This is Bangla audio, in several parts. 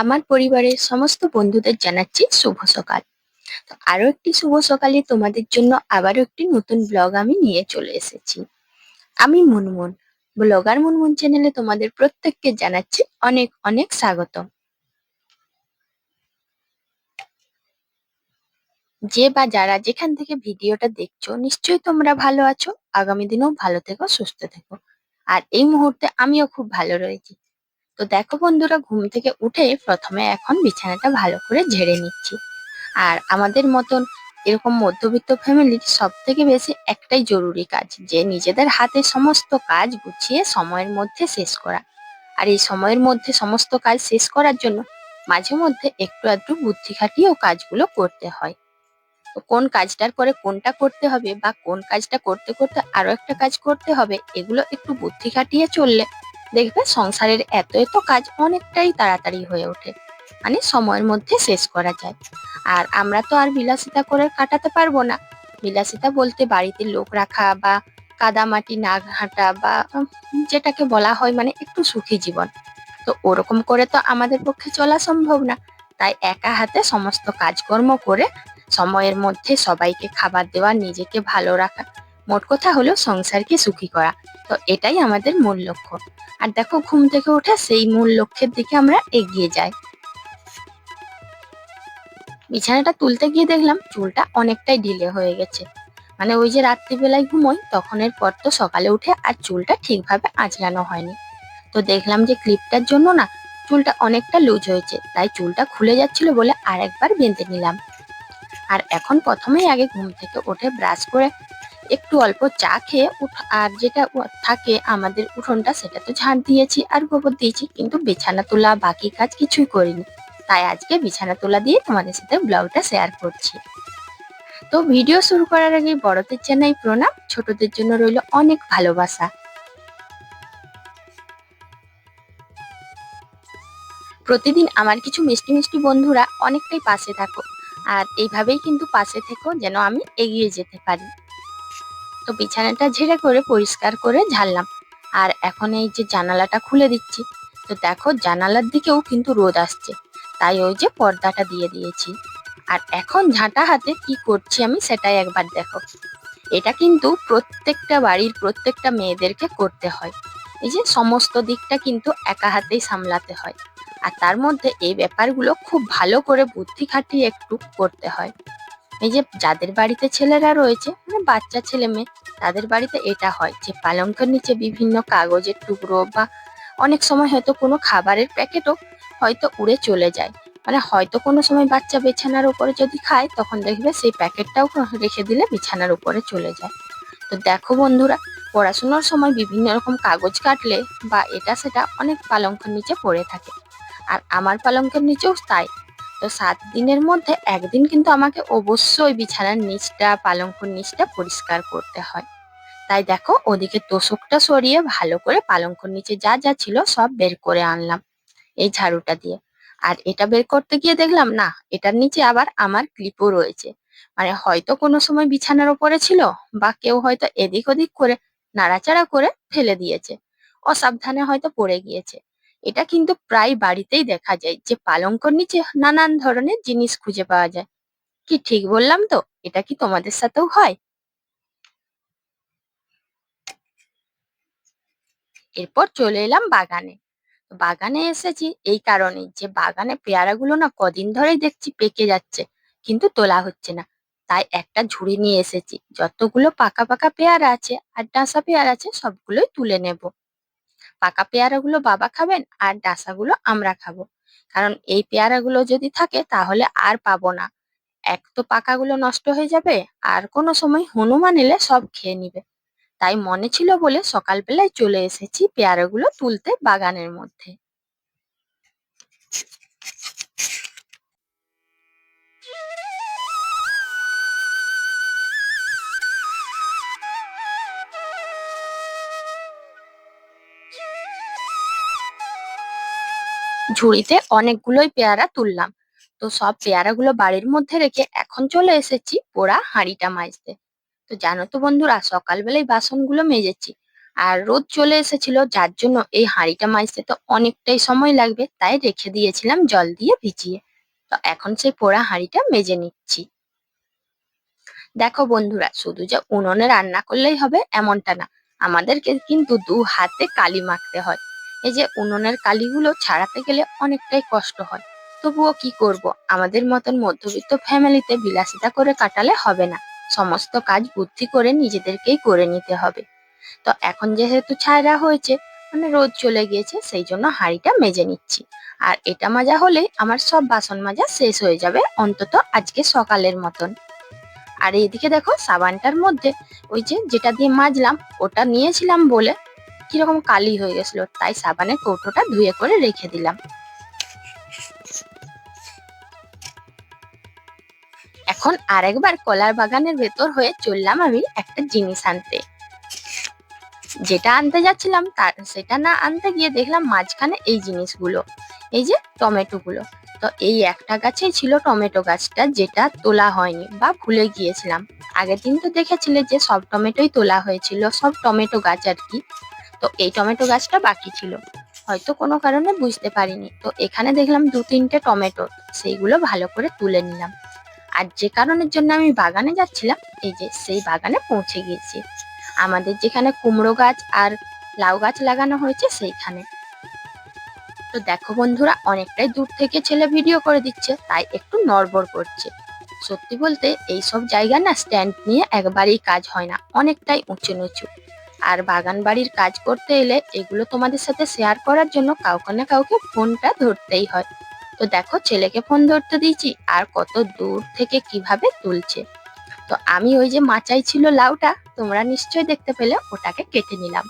আমার পরিবারের সমস্ত বন্ধুদের জানাচ্ছি শুভ সকাল। তো আরো একটি শুভ সকালে তোমাদের জন্য আবারও একটি নতুন ব্লগ আমি নিয়ে চলে এসেছি। আমি মুনমুন, ব্লগার মুনমুন চ্যানেলে তোমাদের প্রত্যেককে জানাচ্ছি অনেক অনেক স্বাগত। যে বা যারা যেখান থেকে ভিডিওটা দেখছো নিশ্চয়ই তোমরা ভালো আছো। আগামী দিনেও ভালো থেকো, সুস্থ থেকো। আর এই মুহূর্তে আমিও খুব ভালো রয়েছি। তো দেখো বন্ধুরা, ঘুম থেকে উঠে প্রথমে এখন বিছানাটা ভালো করে ঝেড়ে নিচ্ছি। আর আমাদের মতন এরকম মধ্যবিত্ত ফ্যামিলির সব থেকে বেশি একটাই জরুরি কাজ, যে নিজেদের হাতে সমস্ত কাজ গুছিয়ে সময়ের মধ্যে শেষ করা। আর এই সময়ের মধ্যে সমস্ত কাজ শেষ করার জন্য মাঝে মধ্যে একটু আধটু বুদ্ধি খাটিয়েও কাজগুলো করতে হয়। তো কোন কাজটার পরে কোনটা করতে হবে বা কোন কাজটা করতে করতে আরো একটা কাজ করতে হবে, এগুলো একটু বুদ্ধি খাটিয়ে চললে দেখবে সংসারের এত এত কাজ অনেকটাই তাড়াতাড়ি হয়ে ওঠে, মানে সময়ের মধ্যে শেষ করা যায়। আর আমরা তো আর বিলাসিতা করে কাটাতে পারবো না। বিলাসিতা বলতে বাড়িতে লোক রাখা বা কাদামাটি না ঘাঁটা বা যেটাকে বলা হয় মানে একটু সুখী জীবন। তো ওরকম করে তো আমাদের পক্ষে চলা সম্ভব না। তাই একা হাতে সমস্ত কাজকর্ম করে সময়ের মধ্যে সবাইকে খাবার দেওয়া, নিজেকে ভালো রাখা, মোট কথা হলো সংসারকে সুখী করা। তো এটাই আমাদের মূল লক্ষ্য। আর দেখো, ঘুম থেকে উঠে সেই মূল লক্ষ্যের দিকে আমরা এগিয়ে যাই। বিছানাটা তুলতে গিয়ে দেখলাম চুলটা অনেকটাই ঢিলে হয়ে গেছে। মানে ওই যে রাত্রিবেলায় ঘুমোই তখনের পর তো সকালে উঠে আর চুলটা ঠিকভাবে আঁচড়ানো হয়নি। তো দেখলাম যে ক্লিপটার জন্য না চুলটা অনেকটা লুজ হয়েছে, তাই চুলটা খুলে যাচ্ছিল বলে আরেকবার বেঁধে নিলাম। আর এখন প্রথমেই আগে ঘুম থেকে উঠে ব্রাশ করে একটু অল্প চা খেয়ে আর যেটা থাকে আমাদের উঠোনটা সেটা তো ঝাড় দিয়েছি আর গোবর দিয়েছি, কিন্তু বিছানা তোলা বাকি কাজ কিছুই করিনি। তাই আজকে বিছানা তোলা দিয়ে তোমাদের সাথে ব্লগটা শেয়ার করছি। তো ভিডিও শুরু করার আগে বড়দের জানাই প্রণাম, ছোটদের জন্য রইল অনেক ভালোবাসা। প্রতিদিন আমার কিছু মিষ্টি মিষ্টি বন্ধুরা অনেকটাই পাশে থাকো। আর এইভাবেই কিন্তু পাশে থেকো যেন আমি এগিয়ে যেতে পারি। তো বিছানাটা ঝেড়ে করে পরিষ্কার করে ঝাড়লাম। আর এখন এই যে জানালাটা খুলে দিচ্ছি। তো দেখো জানালার দিকেও কিন্তু রোদ আসছে, তাই ওই যে পর্দাটা দিয়ে দিয়েছি। আর এখন ঝাঁটা হাতে কি করছি আমি সেটাই একবার দেখো। এটা কিন্তু প্রত্যেকটা বাড়ির প্রত্যেকটা মেয়েদেরকে করতে হয়। এই যে সমস্ত দিকটা কিন্তু একা হাতেই সামলাতে হয়। আর তার মধ্যে এই ব্যাপারগুলো খুব ভালো করে বুদ্ধি খাটিয়ে একটু করতে হয়। এই যে যাদের বাড়িতে ছেলেরা রয়েছে, মানে বাচ্চা ছেলে মেয়ে, তাদের বাড়িতে এটা হয় যে পালঙ্কের নিচে বিভিন্ন কাগজের টুকরো বা অনেক সময় হয়তো কোনো খাবারের প্যাকেটও হয়তো উড়ে চলে যায়। মানে হয়তো কোনো সময় বাচ্চা বিছানার উপরে যদি খায় তখন দেখবে সেই প্যাকেটটাও রেখে দিলে বিছানার উপরে চলে যায়। তো দেখো বন্ধুরা, পড়াশোনার সময় বিভিন্ন রকম কাগজ কাটলে বা এটা সেটা অনেক পালঙ্কের নিচে পড়ে থাকে। আর আমার পালঙ্কের নিচেও তাই। তো 7 দিনের মধ্যে একদিন কিন্তু আমাকে অবশ্যই বিছানার নিচটা পালঙ্কর নিচটা পরিষ্কার করতে হয়। তাই দেখো ওদিকে তোশকটা সরিয়ে ভালো করে পালঙ্কর নিচে যা যা ছিল সব বের করে আনলাম এই ঝাড়ুটা দিয়ে। আর এটা বের করতে গিয়ে দেখলাম না, এটার নিচে আবার আমার ক্লিপও রয়েছে। মানে হয়তো কোনো সময় বিছানার উপরে ছিল বা কেউ হয়তো এদিক ওদিক করে নাড়াচাড়া করে ফেলে দিয়েছে, অসাবধানে হয়তো পড়ে গিয়েছে। এটা কিন্তু প্রায় বাড়িতেই দেখা যায় যে পালঙ্কর নিচে নানান ধরনের জিনিস খুঁজে পাওয়া যায়। কি ঠিক বললাম তো? এটা কি তোমাদের সাথেও হয়? এরপর চলে এলাম বাগানে। বাগানে এসেছি এই কারণেই যে বাগানে পেয়ারাগুলো না কদিন ধরেই দেখছি পেকে যাচ্ছে, কিন্তু তোলা হচ্ছে না। তাই একটা ঝুড়ি নিয়ে এসেছি, যতগুলো পাকা পাকা পেয়ারা আছে আর ডাঁসা পেয়ারা আছে সবগুলোই তুলে নেব। পাকা পেয়ারাগুলো বাবা খাবেন আর ডাঁসাগুলো আমরা খাবো। কারণ এই পেয়ারাগুলো যদি থাকে তাহলে আর পাবো না। এক তো পাকাগুলো নষ্ট হয়ে যাবে, আর কোনো সময় হনুমান এলে সব খেয়ে নিবে। তাই মনে ছিল বলে সকালবেলায় চলে এসেছি পেয়ারাগুলো তুলতে বাগানের মধ্যে। ঝুড়িতে অনেকগুলোই পেয়ারা তুললাম। তো সব পেয়ারাগুলো বাড়ির মধ্যে রেখে এখন চলে এসেছি পোড়া হাঁড়িটা মাজতে। তো জানো তো বন্ধুরা, সকালবেলায় বাসনগুলো মেজেছি, আর রোদ চলে এসেছিল, যার জন্য এই হাঁড়িটা মাজতে তো অনেকটাই সময় লাগবে, তাই রেখে দিয়েছিলাম জল দিয়ে ভিজিয়ে। তো এখন সেই পোড়া হাঁড়িটা মেজে নিচ্ছি। দেখো বন্ধুরা, শুধু যে উনুনে রান্না করলেই হবে এমনটা না, আমাদেরকে কিন্তু দু হাতে কালি মাখতে হয়। এই যে উনুনের কালিগুলো ছাড়াতে গেলে অনেকটাই কষ্ট হয়, তবুও কি করব, আমাদের মতন মধ্যবিত্ত ফ্যামিলিতে বিলাসিতা করে কাটালে হবে না, সমস্ত কাজ বুদ্ধি করে নিজেদেরকেই করে নিতে হবে। তো এখন যেহেতু ছায়রা হয়েছে, মানে রোদ চলে গিয়েছে, সেই জন্য হাঁড়িটা মেজে নিচ্ছি। আর এটা মাজা হলেই আমার সব বাসন মাজা শেষ হয়ে যাবে, অন্তত আজকে সকালের মতন। আর এইদিকে দেখো সাবানটার মধ্যে ওই যে যেটা দিয়ে মাজলাম ওটা নিয়েছিলাম বলে কিরকম কালি হয়ে গেছিল, তাই সাবানের কৌটোটা ধুয়ে করে রেখে দিলাম। এখন আরেকবার কলার বাগানের ভেতর হয়ে চললাম আমি একটা জিনিস আনতে। যেটা আনতে যাচ্ছিলাম তার সেটা না আনতে গিয়ে দেখলাম মাঝখানে এই জিনিসগুলো, এই যে টমেটো গুলো। তো এই একটা গাছেই ছিল টমেটো গাছটা, যেটা তোলা হয়নি বা ভুলে গিয়েছিলাম। আগের দিন তো দেখেছিলে যে সব টমেটোই তোলা হয়েছিল, সব টমেটো গাছ আর কি। তো এই টমেটো গাছটা বাকি ছিল, হয়তো কোনো কারণে বুঝতে পারিনি। তো এখানে দেখলাম দু তিনটে টমেটো, সেইগুলো ভালো করে তুলে নিলাম। আর যে কারণের জন্য আমি বাগানে যাচ্ছিলাম, এই যে সেই বাগানে পৌঁছে গিয়েছি, আমাদের যেখানে কুমড়ো গাছ আর লাউ গাছ লাগানো হয়েছে সেইখানে। তো দেখো বন্ধুরা, অনেকটাই দূর থেকে ছেলে ভিডিও করে দিচ্ছে, তাই একটু নড়বড় করছে। সত্যি বলতে এইসব জায়গা না স্ট্যান্ড নিয়ে একবারেই কাজ হয় না, অনেকটাই উঁচু নিচু। আর বাগান বাড়ির কাজ করতে এলে এগুলো তোমাদের সাথে শেয়ার করার জন্য কাউকে না কাউকে ফোনটা ধরতেই হয়। তো দেখো ছেলেকে ফোন ধরতে দিয়েছি আর কত দূর থেকে কিভাবে তুলছে। তো আমি ওই যে মাচাই ছিল লাউটা, তোমরা নিশ্চয়ই দেখতে পেলে, ওটাকে কেটে নিলাম।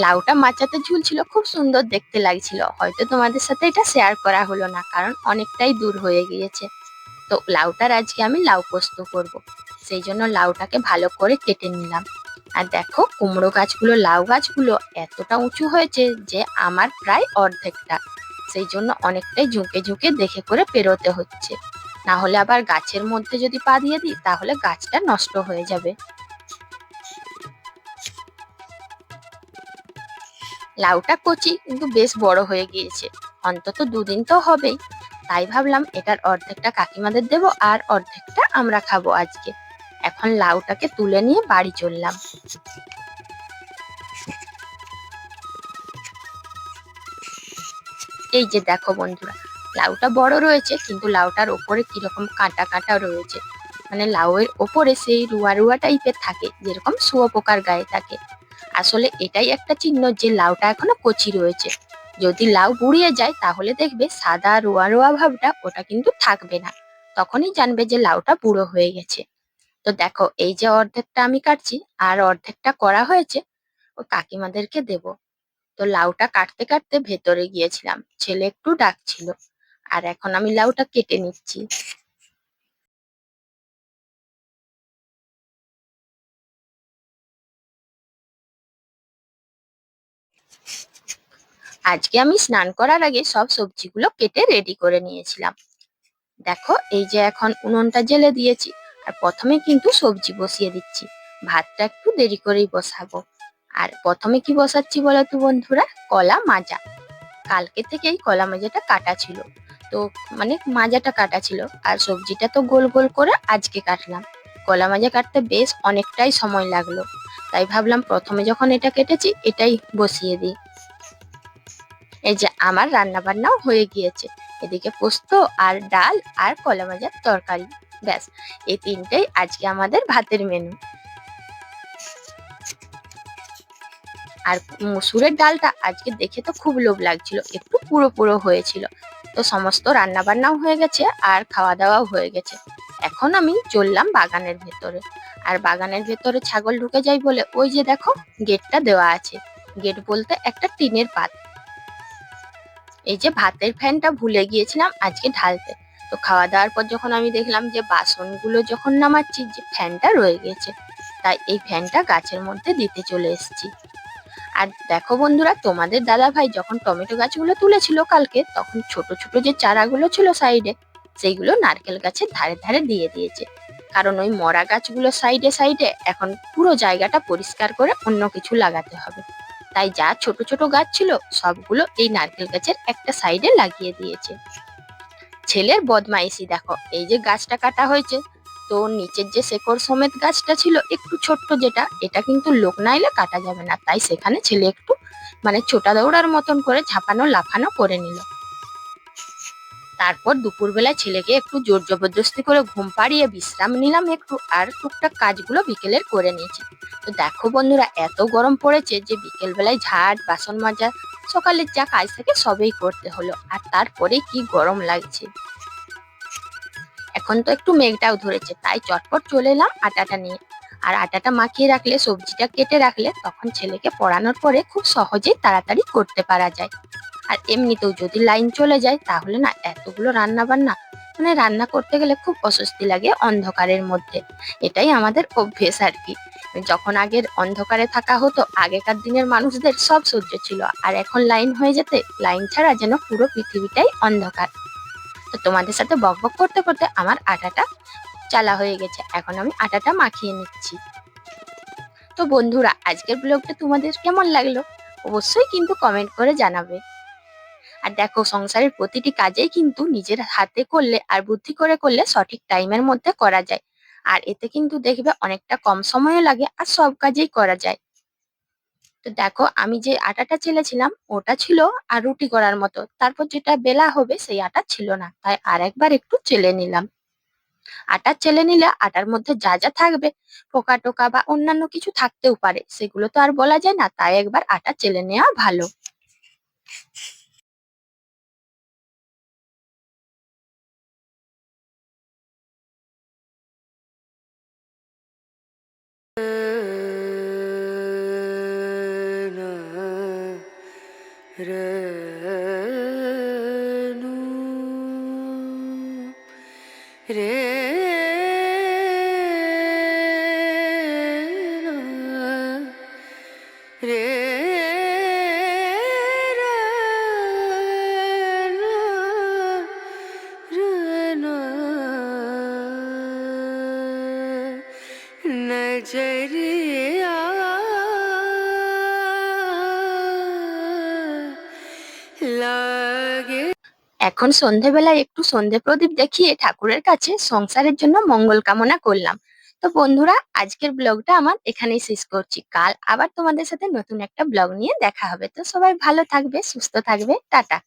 লাউটা মাচাতে ঝুলছিল, খুব সুন্দর দেখতে লাগছিল, হয়তো তোমাদের সাথে এটা শেয়ার করা হলো না কারণ অনেকটাই দূর হয়ে গিয়েছে। তো লাউটার আজকে আমি লাউ পোস্ত করব, সেই জন্য লাউটাকে ভালো করে কেটে নিলাম। আর দেখো কুমড়ো গাছগুলো লাউ গাছগুলো এতটা উঁচু হয়েছে যে আমার প্রায় অর্ধেকটা, সেই জন্য অনেকটাই ঝুঁকে ঝুঁকে দেখে করে পেরোতে হচ্ছে, না হলে আবার গাছের মধ্যে যদি পা দিয়ে দিই তাহলে গাছটা নষ্ট হয়ে যাবে। লাউটা কচি কিন্তু বেশ বড় হয়ে গিয়েছে, অন্তত দুদিন তো হবেই, তাই ভাবলাম এটার অর্ধেকটা কাকিমাদের দেবো আর অর্ধেকটা আমরা খাবো আজকে। এখন লাউটাকে তুলে নিয়ে বাড়ি চললাম। এই যে দেখো বন্ধুরা, লাউটা বড় রয়েছে কিন্তু লাউটার ওপরে কিরকম কাঁটা কাঁটা রয়েছে, মানে লাউয়ের ওপরে সেই রুয়া রুয়া টাইপের থাকে, যেরকম শুয়োপোকার গায়ে থাকে। আসলে এটাই একটা চিহ্ন যে লাউটা এখনো কচি রয়েছে। যদি লাউ বুড়িয়ে যায় তাহলে দেখবে সাদা রোয়া রোয়া ভাবটা ওটা কিন্তু থাকবে না, তখনই জানবে যে লাউটা বুড়ো হয়ে গেছে। তো দেখো এই যে অর্ধেকটা আমি কাটছি আর অর্ধেকটা করা হয়েছে, ও কাকিমাদেরকে দেব। তো লাউটা কাটতে কাটতে ভেতরে গিয়েছিলাম, ছেলে একটু ডাকছিল। আর এখন আমি লাউটা কেটে নিচ্ছি। আজকে আমি স্নান করার আগে সব সবজিগুলো কেটে রেডি করে নিয়েছিলাম। দেখো এই যে এখন উনুনটা জ্বেলে দিয়েছি, আর প্রথমে কিন্তু সবজি বসিয়ে দিচ্ছি। ভাতটা একটু দেরি করেই বসাবো। আর প্রথমে কি বসাচ্ছি বলো তো বন্ধুরা, কলা মাজা। কালকে থেকেই কলা মাজাটা কাটা ছিল, তো মানে মাজাটা কাটা ছিল, আর সবজিটা তো গোল গোল করে আজকে কাটলাম। কলা মাজা কাটতে বেশ অনেকটাই সময় লাগলো, তাই ভাবলাম প্রথমে যখন এটা কেটেছি এটাই বসিয়ে দিই। এই যে আমার রান্না বান্নাও হয়ে গিয়েছে, এদিকে পোস্ত আর ডাল আর কলা ভাজার তরকারি, ব্যাস এই তিনটেই আজকে আমাদের ভাতের মেনু। আর মুসুরের ডালটা আজকে দেখে তো খুব লোভ লাগছিল, একটু পুরো পুরো হয়েছিল। তো সমস্ত রান্না বান্নাও হয়ে গেছে আর খাওয়া দাওয়াও হয়ে গেছে। এখন আমি চললাম বাগানের ভেতরে। আর বাগানের ভেতরে ছাগল ঢুকে যায় বলে ওই যে দেখো গেটটা দেওয়া আছে, গেট বলতে একটা টিনের পাত। এই যে ভাতের ফ্যানটা ভুলে গিয়েছিলাম আজকে ঢালতে। তো খাওয়া দাওয়ার পর যখন আমি দেখলাম যে বাসনগুলো যখন নামাচ্ছি যে ফ্যানটা রয়ে গেছে, তাই এই ফ্যানটা গাছের মধ্যে দিতে চলে এসেছি। আর দেখো বন্ধুরা, তোমাদের দাদা ভাই যখন টমেটো গাছগুলো তুলেছিল কালকে, তখন ছোট ছোট যে চারাগুলো ছিল সাইডে, সেইগুলো নারকেল গাছের ধারে ধারে দিয়ে দিয়েছে, কারণ ওই মরা গাছগুলো সাইডে সাইডে এখন পুরো জায়গাটা পরিষ্কার করে অন্য কিছু লাগাতে হবে। তাই যা ছোট ছোট গাছ ছিল সবগুলো এই নারকেল গাছের একটা সাইডে লাগিয়ে দিয়েছে। ছেলের বদমাইশি দেখো, এই যে গাছটা কাটা হয়েছে, তো নিচের যে শেকড় সমেত গাছটা ছিল একটু ছোট্ট, যেটা এটা কিন্তু লোক না এলে কাটা যাবে না, তাই সেখানে ছেলে একটু মানে ছোটা দৌড়ার মতন করে ঝাঁপানো লাফানো করে নিল। তারপর দুপুরবেলায় ছেলেকে একটু জোর জবরদস্তি করে ঘুম পাড়িয়ে বিশ্রাম নিলাম একটু, আর টুকটাক কাজগুলো বিকেলের করে নিয়েছি। তো দেখো বন্ধুরা, এত গরম পড়েছে যে বিকেল বেলায় ঝাড় বাসন মাজা সকালের যা কাজ থাকে সবই করতে হলো, আর তারপরে কি গরম লাগছে। এখন তো একটু মেঘটাও ধরেছে, তাই চটপট চলে এলাম আটাটা নিয়ে। আর আটাটা মাখিয়ে রাখলে, সবজিটা কেটে রাখলে তখন ছেলেকে পড়ানোর পরে খুব সহজেই তাড়াতাড়ি করতে পারা যায়। আর এমনিতেও যদি লাইন চলে যায় তাহলে না এতগুলো রান্না বান্না মানে রান্না করতে গেলে খুব অস্বস্তি লাগে অন্ধকারের মধ্যে। এটাই আমাদের অভ্যেস আর কি। যখন আগের অন্ধকারে থাকা হতো, আগেকার দিনের মানুষদের সব সহ্য ছিল, আর এখন লাইন হয়ে যেতে লাইন ছাড়া যেন পুরো পৃথিবীটাই অন্ধকার। তো তোমাদের সাথে বকবক করতে করতে আমার আটাটা চালা হয়ে গেছে, এখন আমি আটাটা মাখিয়ে নিচ্ছি। তো বন্ধুরা, আজকের ব্লগটা তোমাদের কেমন লাগলো অবশ্যই কিন্তু কমেন্ট করে জানাবে। আর দেখো, সংসারের প্রতিটি কাজেই কিন্তু নিজের হাতে করলে আর বুদ্ধি করে করলে সঠিক টাইমের মধ্যে করা যায়। আর এতে কিন্তু দেখবে অনেকটা কম সময়ও লাগে আর সব কাজেই করা যায়। তো দেখো, আমি যে আটাটা চেলেছিলাম ওটা ছিল আর রুটি করার মতো, তারপর যেটা বেলা হবে সেই আটা ছিল না, তাই আর একবার একটু চেলে নিলাম। আটা চেলে নিলে আটার মধ্যে যা যা থাকবে, পোকা টোকা বা অন্যান্য কিছু থাকতেও পারে, সেগুলো তো আর বলা যায় না, তাই একবার আটা চেলে নেওয়া ভালো। नजरिया লাগে। এখন সন্ধেবেলায় একটু সন্ধে প্রদীপ দেখিয়ে ঠাকুরের কাছে সংসারের জন্য মঙ্গল কামনা করলাম। তো বন্ধুরা, আজকের ব্লগটা আমার এখানেই শেষ করছি। কাল আবার তোমাদের সাথে নতুন একটা ব্লগ নিয়ে দেখা হবে। তো সবাই ভালো থাকবে, সুস্থ থাকবে, টাটা।